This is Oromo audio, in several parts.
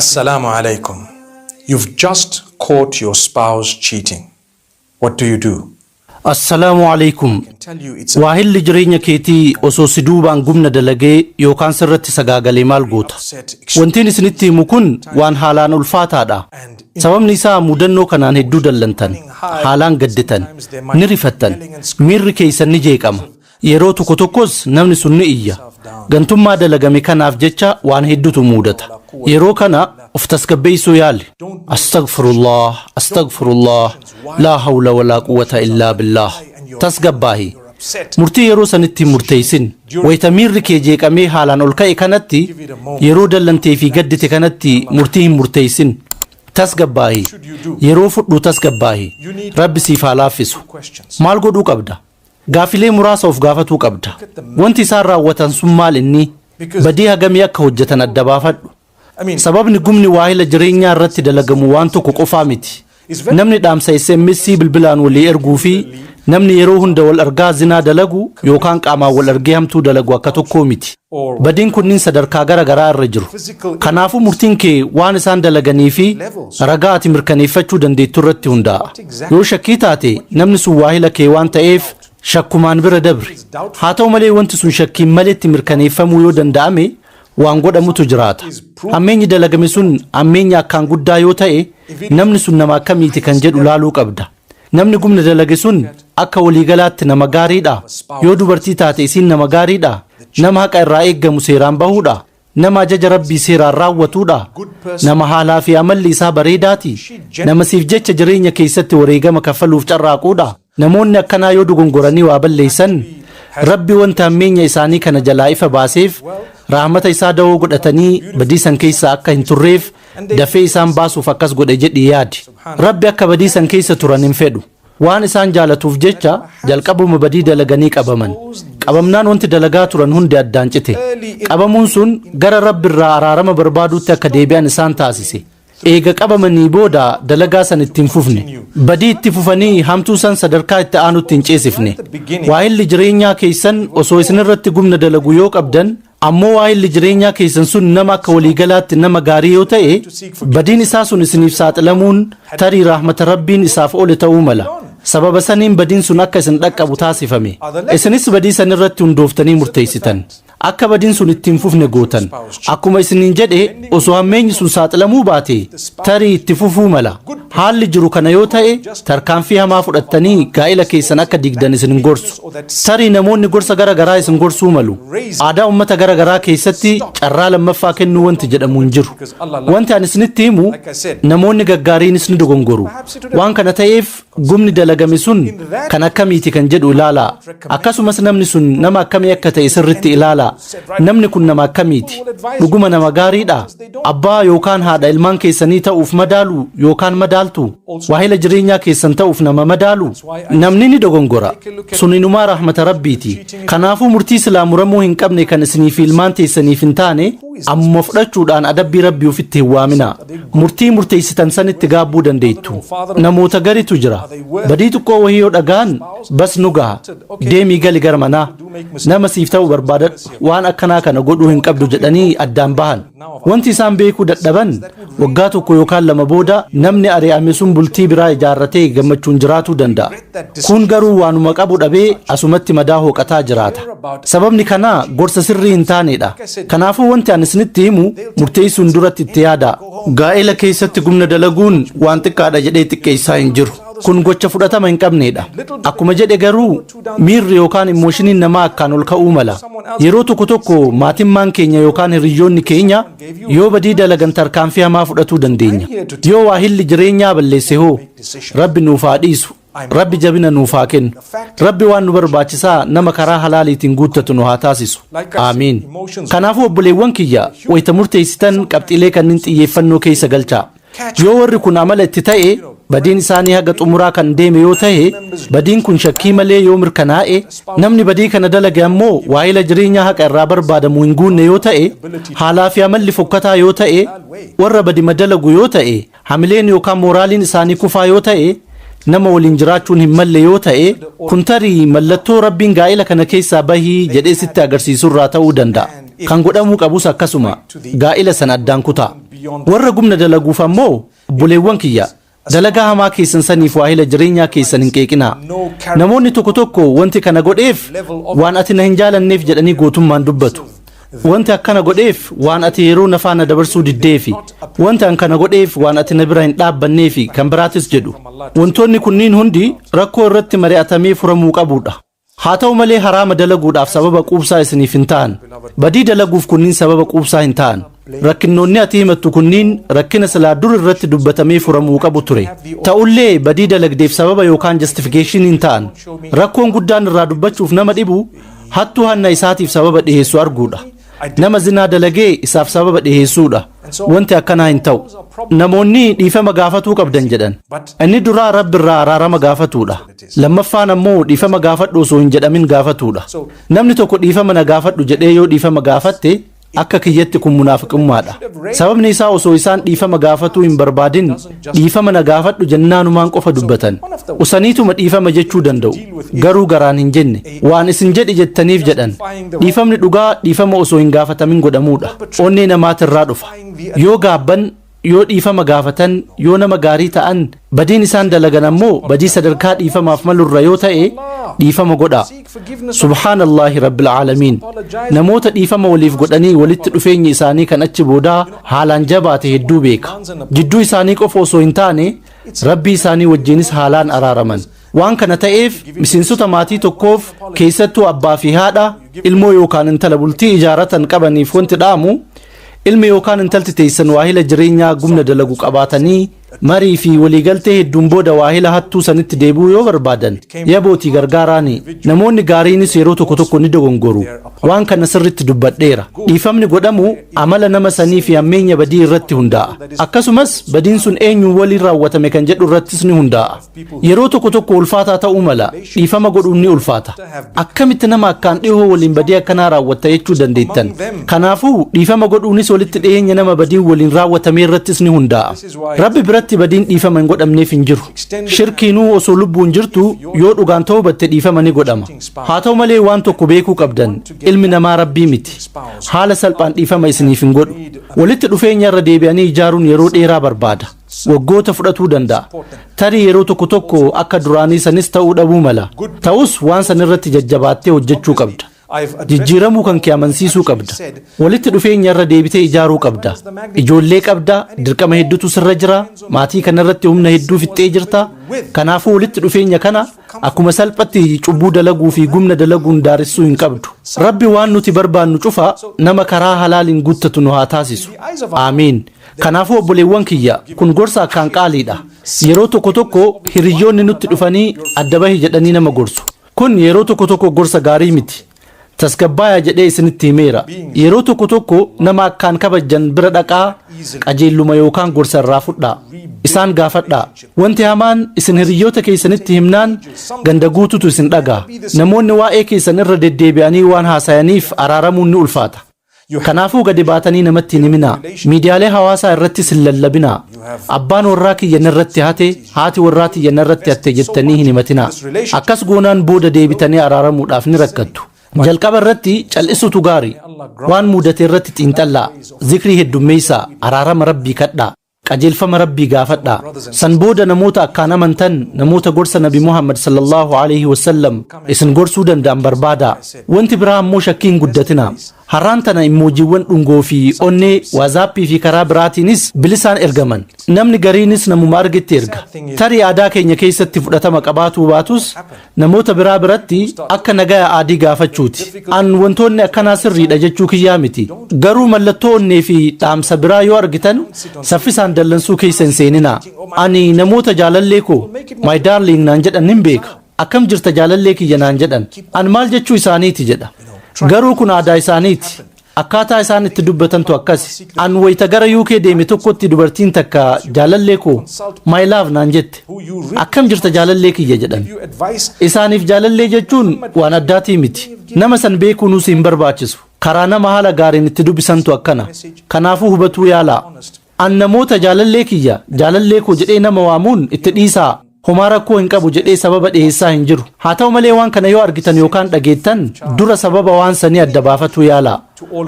Assalamu alaikum. You've just caught your spouse cheating. What do? Assalamu alaikum. Tell you it's Waahilli jireenya keetii osoo si duubaan gumna dalagee yookaan sirratti sagaagalee maal goota? Wantiin isinitti himu kun waan haalaan ulfaataadha. Sababni isaa mudannoo kanaan hedduu dallantan, haalaan gadditan, ni rifattan, miirri keessan ni jeeqama. Yeroo tokko tokkos namni sun ni iyya. Gantummaa dalagame kanaaf jecha waan hedduutu mudata. Yeroo kana of tasgabbeessuu yaali. Astaghfirullah, laa hawla walaa quwwata illaa billah. Tasgabbaahi. Murtii yeroo sanitti murteessin. Wayita miirri kee jeeqamee haalaan ol ka'e kanatti, yeroo dallantee fi gaddite kanatti murtii hin murteessin. Tasgabbaahi. Yeroo fudhu tasgabbaahi. Rabbi siif haa laaffisu. Maal godhuu qabda? Gaafilee muraasa of gaafatuu qabda. Wanti isaan raawwatan sun maal inni? Badii hagamii akka hojjetan adda baafadhu. Sababni gumni waahila jireenyaa irratti dalagamu waan tokko qofaa miti. Namni dhaamsa SMS bilbilaan walii erguu fi namni yeroo hunda wal argaa zinaa dalagu yookaan qaamaan wal argee hamtuu dalagu akka tokkoo miti. Badiin kunniin sadarkaa gara garaa irra jiru. Kanaafuu murtiin kee waan isaan dalaganii fi ragaa ati mirkaneeffachuu dandeettu irratti hundaa'a. Yoo shakkii taate namni sun waahila kee waan ta'eef shakkumaan bira dabri. Haa ta'u malee wanti sun shakkiin maleetti mirkaneeffamuu yoo danda'ame waan godhamutu jiraata. Ammeenyi dalagame sun ammeenya akkaan guddaa yoo ta'e namni sun nama akkamiiti kan jedhu laaluu qabda. Namni gumna dalage sun akka waliigalaatti nama gaariidha. Yoo dubartii taate isiin nama gaariidha. Nama haqa irraa eeggamu seeraan bahuudha. Nama ajaja rabbii seeraan raawwatuudha. Nama haalaa fi amalli isaa bareedaati. Nama siif jecha jireenya keessatti wareegama kaffaluuf carraaquudha. Namoonni akkanaa yoo dogongoranii waa balleessan Rabbi wanta ammeenya isaanii kana jalaa ifa baaseef rahmata isaa dawoo godhatanii badiisan keessa akka hin turreef dafee isaan baasuuf akkas godhe jedhi yaadi. Rabbi akka badiisan keessa turan hin fedhu. Waan isaan jaalatuuf jecha jalqabuma badii dalaganii qabaman. Qabamnaan wanti dalagaa turan hundi addaan cite. Qabamuun sun gara Rabbi irraa araarama barbaaduutti akka deebi'an isaan taasise. Eega qabamanii booda dalagaa san ittiin fufne. Badii itti fufanii hamtuu san sadarkaa itti aanutti hin ceesifne. Waahilli jireenyaa keessan osoo isinirratti gumna dalagu yoo qabdan ammoo waahilli jireenyaa keessan sun nama akka waliigalaatti nama gaarii yoo ta'e badiin isaa sun isiniif saaxilamuun tarii rahmata rabbiin isaaf oole ta'uu mala. Sababa saniin badiin sun akka isin dhaqqabu taasifame. Isinis badii san irratti hundooftanii murteessitan. Akka badiin sun ittiin fufne gootan. Akkuma isiniin jedhe osoo hammeenyi sun saaxilamuu baate tarii itti fufuu mala. Haalli jiru kana yoo ta'e tarkaanfii hamaa fudhattanii gaa'ila keessan akka digdan isin gorsu. Tarii namoonni gorsa gara garaa isin gorsuu malu. Aadaa uummata gara garaa keessatti carraa lammaffaa kennuu wanti jedhamu hin jiru. Wanti ani isinitti himu namoonni gaggaariinis ni dogongoru. Waan kana ta'eef gumni dalagame sun kan akkamiiti kan jedhu ilaalaa. Akkasumas namni sun nama akkamii akka ta'e sirritti ilaalaa. Namni kun nama akkamiiti? Dhuguma nama gaariidha? Abbaa yookaan haadha ilmaan keessanii ta'uuf madaalu yookaan madaaltu? Waahila jireenyaa keessan ta'uuf nama madaalu? Namni ni dogongora. Suninumaa rahmata rabbiiti. Kanaafuu murtii silaa muramuu hin qabne kan isinii fi ilmaan teessaniif hin taane ammuma fudhachuudhaan adabbii rabbii ofitti hin waamina. Murtii murteessitan sanitti gaabbuu dandeettu. Namoota garitu jira. Badii xiqqoo wahii yoo dhagaan bas nu gaha. Deemii gali gara manaa. Nama siif ta'u barbaadadhu. Waan akkanaa kana godhuu hin qabdu jedhanii addaan bahan. Wanti isaan beekuu dadhaban waggaa tokko yookaan lama booda namni ari'ame sun bultii biraa ijaarratee gammachuun jiraatuu danda'a. Kun garuu waanuma qabu dhabee asumatti madaa hooqataa jiraata. Sababni kanaa gorsa sirrii hin taanedha. Kanaafuu wanti ani isinitti himu murteessuun duratti itti yaada. Gaa'ela keessatti gumna dalaguun waan xiqqaadha jedhee xiqqeessaa hin jiru. Kun gocha fudhatama hin qabnedha. Akkuma jedhe garuu miirri yookaan imooshiniin namaa akkaan ol ka'uu mala. Yeroo tokko tokko maatimmaan keenya yookaan hiriyyoonni keenya yoo badii dalagan tarkaanfii hamaa fudhatuu dandeenya. Yoo waahilli jireenyaa balleesse hoo Rabbi nuuf haa dhiisu. Rabbi jabina nuuf haa kennu. Rabbi waan nu barbaachisaa nama karaa halaaliitiin guuttatu nu haa taasisu. Aamiin. Kanaafuu obboleewwan kiyya wayita murteessitan qabxiilee kanneen xiyyeeffannoo keessa galchaa. Yoo warri kun amala itti ta'e badiin isaanii haga xumuraa kan deeme yoo ta'e badiin kun shakkii malee yoo mirkanaa'e namni badii kana dalage ammoo waahila jireenyaa haqa irraa barbaadamu hin guunne yoo ta'e haalaa fi amalli fokkataa yoo ta'e warra badi madalagu yoo ta'e hamileen yookaan mooraaliin isaanii kufaa yoo ta'e nama waliin jiraachuun hin malle yoo ta'e kun tarii mallattoo rabbiin gaa'ila kana keessaa bahii jedhee sitti agarsiisurraa ta'uu danda'a. Kan godhamuu qabus akkasuma gaa'ila sana addaan kutaa. warra gumna dalaguuf ammoo obboleewwan kiyya dalagaa hamaa keessan saniif waahila jireenyaa keessan hin qeeqinaa. Namoonni tokko tokko wanti kana godheef waan ati na hin jaalanneef jedhanii gootummaan dubbatu. Wanti akkana godheef waan ati yeroo na faana dabarsuu diddeefi, wanti an kana godheef waan ati na bira hin dhaabbanneefi kan biraatis jedhu. Wantoonni kunniin hundi rakkoo irratti mari'atamee furamuu qabudha. haa ta'u malee haraama dalaguudhaaf sababa quubsaa isiniif hin ta'an. Badii dalaguuf kunniin sababa quubsaa hin ta'an. Rakkinnoonni ati himattu kunniin rakkina silaa dur irratti dubbatamee furamuu qabu ture. Ta'ullee badii dalagdeef sababa yookaan justification hin ta'an. Rakkoon guddaan irraa dubbachuuf nama dhibu hattuu hanna isaatiif sababa dhiheessu arguudha. Nama zinaa dalagee isaaf sababa dhiheessuudha. Wanti akkanaa hin ta'u. Namoonni dhiifama gaafatuu qabdan jedhan. Inni duraa Rabbi irraa araarama gaafatuudha. Lammaffaan ammoo dhiifama gaafadhu osoo hin jedhamin gaafatuudha. Namni tokko dhiifama na gaafadhu jedhee yoo dhiifama gaafatte akka kiyyatti kun munaafiqummaadha. Sababni isaa osoo isaan dhiifama gaafatuu hin barbaadin dhiifama na gaafadhu jennaanumaan qofa dubbatan. Usaniituma dhiifama jechuu danda'u. Garuu garaan hin jenne. Waan isin jedhi jettaniif jedhan. Dhiifamni dhugaa dhiifama osoo hin gaafatamin godhamuudha. Onnee namaatirraa dhufa. Yoo gaabban yoo dhiifama gaafatan yoo nama gaarii ta'an badiin isaan dalagan ammoo badii sadarkaa dhiifamaaf malurra yoo ta'e dhiifama godha. Subhaanallahi rabbil aalamiin. Namoota dhiifama waliif godhanii walitti dhufeenyi isaanii kan achi boodaa haalaan jabaate hedduu beeka. Jidduu isaanii qofa osoo hin taane rabbii isaanii wajjinis haalaan araaraman. Waan kana ta'eef miseensota maatii tokkoof keessattuu abbaa fi haadha ilmoo yookaan intala bultii ijaaratan qabaniif wanti dhaamu ilmi yookaan intalti teessan waahila jireenyaa gumna dalagu qabaatanii marii fi waliigaltee hedduun booda waahila hattuu sanitti deebi'uu yoo barbaadan yabootii gargaaraani. Namoonni gaariinis yeroo tokko tokko ni dogongoru. Waan kana sirritti dubbadheera. Dhiifamni godhamu amala nama sanii fi ammeenya badii irratti hundaa'a. Akkasumas badiin sun eenyuun waliin raawwatame kan jedhu irrattis ni hundaa'a. Yeroo tokko tokko ulfaataa ta'uu mala dhiifama godhuun ni ulfaata. Akkamitti nama akkaan dhihoo waliin badii akkanaa raawwatta jechuu dandeettan. Kanaafuu dhiifama godhuunis walitti dhiyeenya nama badiin waliin raawwatame irrattis ni hundaa'a. Rabbi biratti badiin dhiifama hin godhamneef hin jiru. Shirkiinuu osoo lubbuun jirtu yoo dhugaan ta'uu batte dhiifama ni godhama. Haa ta'u malee waan tokko beekuu qabdan ilmi namaa rabbii miti. Haala salphaan dhiifama isiniif hin godhu. Walitti dhufeenya irra deebi'anii ijaaruun yeroo dheeraa barbaada. Waggoota fudhatuu danda'a. Tarii yeroo tokko tokko akka duraanii sanis ta'uu dhabuu mala. Ta'us waan san irratti jajjabaattee hojjechuu qabda. Jijjiiramuu kan kee amansiisuu qabda. Walitti dhufeenya irra deebitee ijaaruu qabda. Ijoollee qabda. Dirqama hedduutu sirra jira. Maatii kanarratti humna hedduu fixxee jirta. Kanaafuu walitti dhufeenya kana akkuma salphatti cubbuu dalaguu fi gumna dalaguun daaressuu hin qabdu. Rabbi waan nuti barbaannu cufa nama karaa halaaliin guuttatu nu haa taasisu. Aamiin. Kanaafuu obboleewwan kiyya kun gorsa akkaan qaaliidha. Yeroo tokko tokko hiriyyoonni nutti dhufanii adda bahi jedhanii nama gorsu. Kun yeroo tokko tokko gorsa gaarii miti. Tasgabbaaya jedhee isinitti himeera. Yeroo tokko tokko nama akkaan kabajjan bira dhaqaa qajeelluma yookaan gorsa irraa fudhaa. Isaan gaafadhaa. Wanti hamaan isin hiriyyoota keessanitti himnaan ganda guututu isin dhagaa. Namoonni waa'ee keessan irra deddeebi'anii waan haasayaniif araaramuun ni ulfaata. Kanaafuu gadi baatanii namatti hin himinaa. Miidiyaalee hawaasaa irrattis hin lallabinaa. Abbaan warraa kiyyan irratti hate haati warraa kiyyan irratti hatte jettanii hin himatinaa. Akkas goonaan booda deebitanii araaramuudhaaf ni rakkattu. Jalqaba irratti cal'isutu gaarii. Waan mudate irratti xiinxallaa. Zikrii heddummeessaa. Araarama rabbii kadhaa. Qajeelfama rabbii gaafadhaa. San booda namoota akkaan amantan namoota gorsa Nabi Muhammad sallallahu alaihi wasallam isin gorsuu danda'an barbaadaa. Wanti biraa ammoo shakkii hin guddatinaa. Har'aan tana imoojiiwwan dhungoo fi onnee waazaappii fi karaa biraatiinis bilisaan ergaman. Namni gariinis namuma argetti erga. Tarii aadaa keenya keessatti fudhatama qabaatuu baatus namoota biraa biratti akka nagaya aadii gaafachuuti. An wantoonni akkanaa sirriidha jechuu kiyyaa miti. Garuu mallattoo onnee fi dhaamsa biraa yoo argitan saffisaan dallansuu keessa hin seeninaa. Ani namoota jaalallee koo my darling naan jedhan hin beeka. Akkam jirta jaalallee kiyya naan jedhan. An maal jechuu isaaniiti jedha. Garuu kun aadaa isaaniiti. Akkaataa isaan itti dubbatantu akkasi. An wayita gara UK deeme tokkotti dubartiin takka jaalallee koo my love naan jette. Akkam jirta jaalallee kiyya jedhan. Isaaniif jaalallee jechuun waan addaatii miti. Nama san beekuunuus hin barbaachisu. Karaa nama haala gaariin itti dubbisantu akkana. Kanaafuu hubatuu yaalaa. An namoota jaalallee kiyya jaalallee koo jedhee nama waamuun itti dhiisaa. Homaa rakkoo hin qabu jedhee sababa dhiyeessaa hin jiru. Haa ta'u malee waan kana yoo argitan yookaan dhageettan dura sababa waan sanii adda baafachuu yaalaa.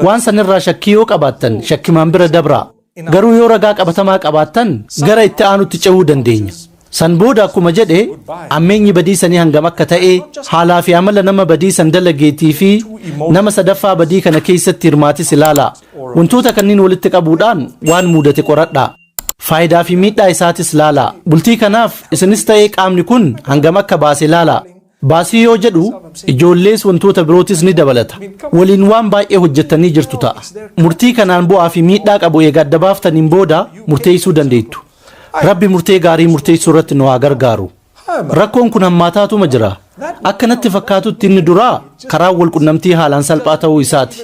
Waan sanirraa shakkii yoo qabaattan shakkimaan bira dabraa. garuu yoo ragaa qabatamaa qabaattan gara itti aanutti ce'uu dandeenya. San booda akkuma jedhe ammeenyi badiisanii hangam akka ta'e haalaa fi amala nama badiisan dalageetii fi nama sadaffaa badii kana keessatti hirmaatis ilaala. Wantoota kanneen walitti qabuudhaan waan mudate qoradhaa. Faayidaa fi miidhaa isaatis ilaala. Bultii kanaaf isinis ta'ee qaamni kun hangam akka baase ilaala. Baasii yoo jedhu ijoollees wantoota birootis ni dabalata. Waliin waan baay'ee hojjettanii jirtu ta'a. Murtii kanaan bu'aa fi miidhaa qabu eega adda baaftaniin booda murteessuu dandeettu. Rabbi murtee gaarii murteessuu irratti nu haa gargaaru. Rakkoon kun hammaataatuma jira. Akka natti fakkaatutti inni duraa karaa wal qunnamtii haalaan salphaa ta'uu isaati.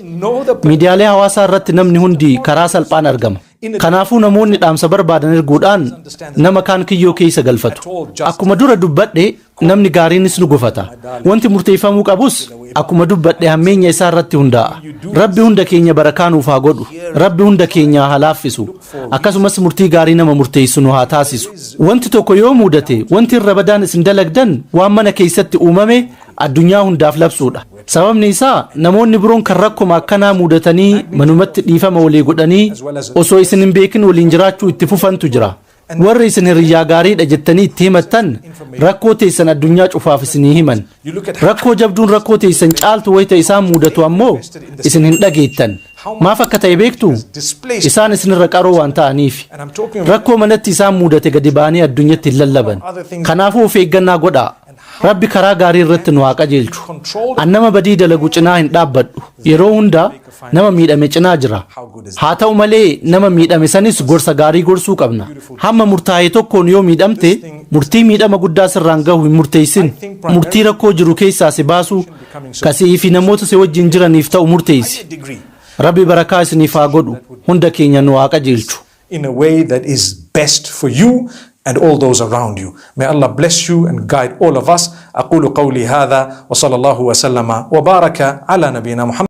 Miidiyaalee hawaasaa irratti namni hundi karaa salphaan argama. Kanaafuu namoonni dhaamsa barbaadan erguudhaan nama kaan kiyyoo keessa galfatu. Akkuma dura dubbadhe namni gaariinis nu gufata. Wanti murteeffamuu qabus akkuma dubbadhe hammeenya isaa irratti hundaa'a. Rabbi hunda keenya barakaa nuuf haa godhu. Rabbi hunda keenya haa laaffisu. Akkasumas murtii gaarii nama murteessu nu haa taasisu. Wanti tokko yoo mudate wanti irra badaan isin dalagdan waan mana keessatti uumame addunyaa hundaaf labsuudha. Sababni isaa namoonni biroon kan rakkuma akkanaa mudatanii manumatti dhiifama walii godhanii osoo isin hin beekin waliin jiraachuu itti fufantu jira. Warri isin hiriyyaa gaariidha jettanii itti himattan rakkoo teessan addunyaa cufaaf isinii himan. Rakkoo jabduun rakkoo teessan caaltu wayita isaan mudatu ammoo isin hin dhageettan. Maaf akka ta'e beektu isaan isinirra qaroo waan ta'aniif. Rakkoo manatti isaan mudate gadi ba'anii addunyatti hin lallaban. Kanaafuu of eeggannaa godhaa. Rabbi karaa gaarii irratti nu haa qajeelchu. An nama badii dalagu cinaa hin dhaabbadhu. Yeroo hunda nama miidhame cinaa jira. Haa ta'u malee nama miidhame sanis gorsa gaarii gorsuu qabna. Hamma murtaa'e tokkoon yoo miidhamte murtii miidhama guddaa sirraan gahu hin murteessin. Murtii rakkoo jiru keessaa si baasu kasii fi namoota si wajjin jiraniif ta'u murteessi. Rabbi barakaa isiniif haa godhu. Hunda keenya nu haa qajeelchu. In a way that is best for you and all those around you. May Allah bless you and guide all of us. أقول قولي هذا وصلى الله وسلم وبارك على نبينا محمد.